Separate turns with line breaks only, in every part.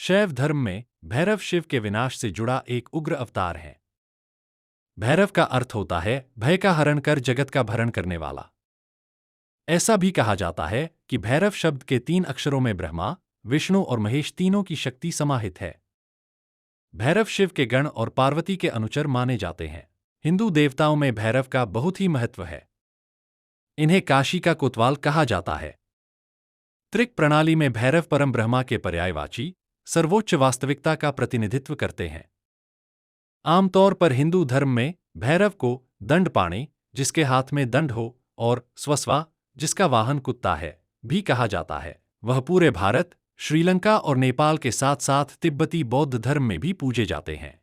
शैव धर्म में भैरव शिव के विनाश से जुड़ा एक उग्र अवतार है। भैरव का अर्थ होता है भय का हरण कर जगत का भरण करने वाला। ऐसा भी कहा जाता है कि भैरव शब्द के 3 अक्षरों में ब्रह्मा, विष्णु और महेश तीनों की शक्ति समाहित है। भैरव शिव के गण और पार्वती के अनुचर माने जाते हैं। हिंदू देवताओं में भैरव का बहुत ही महत्व है। इन्हें काशी का कोतवाल कहा जाता है। त्रिक प्रणाली में भैरव परम ब्रह्मा के पर्यायवाची सर्वोच्च वास्तविकता का प्रतिनिधित्व करते हैं। आमतौर पर हिंदू धर्म में भैरव को दंडपाणे, जिसके हाथ में दंड हो, और स्वस्वा, जिसका वाहन कुत्ता है, भी कहा जाता है। वह पूरे भारत, श्रीलंका और नेपाल के साथ साथ तिब्बती बौद्ध धर्म में भी पूजे जाते हैं।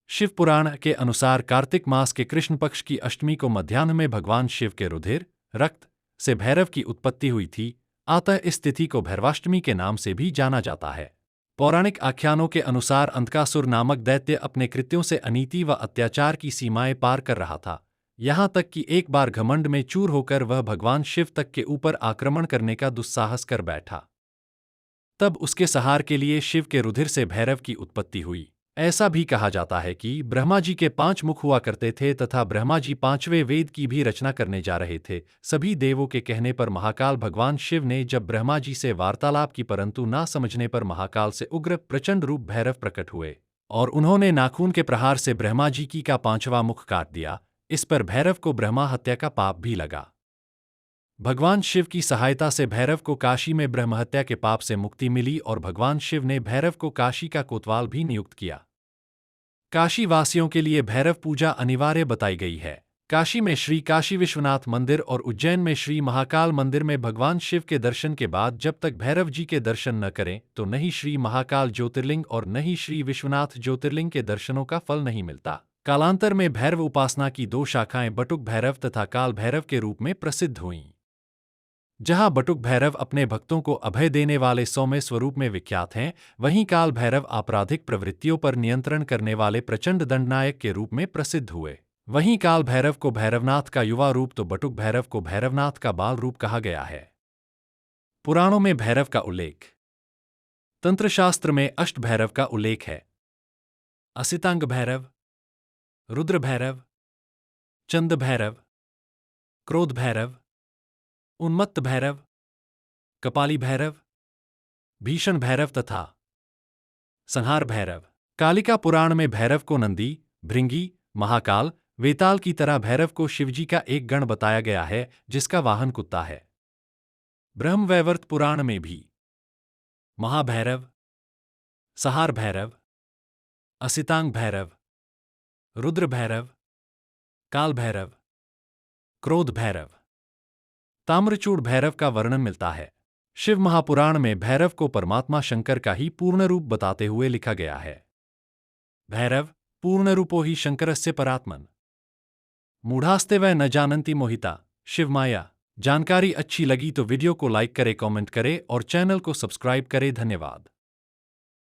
शिव पुराण के अनुसार कार्तिक मास के कृष्ण पक्ष की अष्टमी को मध्याह्न में भगवान शिव के रुधिर, रक्त से भैरव की उत्पत्ति हुई थी। अतः इस तिथि को भैरवाष्टमी के नाम से भी जाना जाता है। पौराणिक आख्यानों के अनुसार अंधकासुर नामक दैत्य अपने कृत्यों से अनीति व अत्याचार की सीमाएं पार कर रहा था, यहाँ तक कि एक बार घमंड में चूर होकर वह भगवान शिव तक के ऊपर आक्रमण करने का दुस्साहस कर बैठा। तब उसके संहार के लिए शिव के रुधिर से भैरव की उत्पत्ति हुई। ऐसा भी कहा जाता है कि ब्रह्मा जी के 5 मुख हुआ करते थे तथा ब्रह्मा जी 5वें वेद की भी रचना करने जा रहे थे। सभी देवों के कहने पर महाकाल भगवान शिव ने जब ब्रह्मा जी से वार्तालाप की, परंतु ना समझने पर महाकाल से उग्र प्रचंड रूप भैरव प्रकट हुए और उन्होंने नाखून के प्रहार से ब्रह्मा जी की का 5वां मुख काट दिया। इस पर भैरव को ब्रह्मा हत्या का पाप भी लगा। भगवान शिव की सहायता से भैरव को काशी में ब्रह्महत्या के पाप से मुक्ति मिली और भगवान शिव ने भैरव को काशी का कोतवाल भी नियुक्त किया। काशी वासियों के लिए भैरव पूजा अनिवार्य बताई गई है। काशी में श्री काशी विश्वनाथ मंदिर और उज्जैन में श्री महाकाल मंदिर में भगवान शिव के दर्शन के बाद जब तक भैरव जी के दर्शन न करें तो न ही श्री महाकाल ज्योतिर्लिंग और न ही श्री विश्वनाथ ज्योतिर्लिंग के दर्शनों का फल नहीं मिलता। कालांतर में भैरव उपासना की 2 शाखाएं बटुक भैरव तथा काल भैरव के रूप में प्रसिद्ध हुईं। जहां बटुक भैरव अपने भक्तों को अभय देने वाले सौम्य स्वरूप में विख्यात हैं, वहीं काल भैरव आपराधिक प्रवृत्तियों पर नियंत्रण करने वाले प्रचंड दंडनायक के रूप में प्रसिद्ध हुए। वहीं काल भैरव को भैरवनाथ का युवा रूप तो बटुक भैरव को भैरवनाथ का बाल रूप कहा गया है। पुराणों में भैरव का उल्लेख। तंत्रशास्त्र में अष्ट भैरव का उल्लेख है। असितांग भैरव, रुद्र भैरव, चंद भैरव, क्रोध भैरव, उन्मत्त भैरव, कपाली भैरव, भीषण भैरव तथा संहार भैरव। कालिका पुराण में भैरव को नंदी, भृंगी, महाकाल, वेताल की तरह भैरव को शिवजी का एक गण बताया गया है जिसका वाहन कुत्ता है। ब्रह्मवैवर्त पुराण में भी महाभैरव, संहार भैरव, असितांग भैरव, रुद्र भैरव, काल भैरव, क्रोध भैरव, ताम्रचूड़ भैरव का वर्णन मिलता है। शिव महापुराण में भैरव को परमात्मा शंकर का ही पूर्ण रूप बताते हुए लिखा गया है। भैरव पूर्ण रूपो ही शंकरस्य परात्मन मूढ़ास्ते वै न जानन्ति मोहिता। शिव माया। जानकारी अच्छी लगी तो वीडियो को लाइक करें, कमेंट करें और चैनल को सब्सक्राइब करें। धन्यवाद।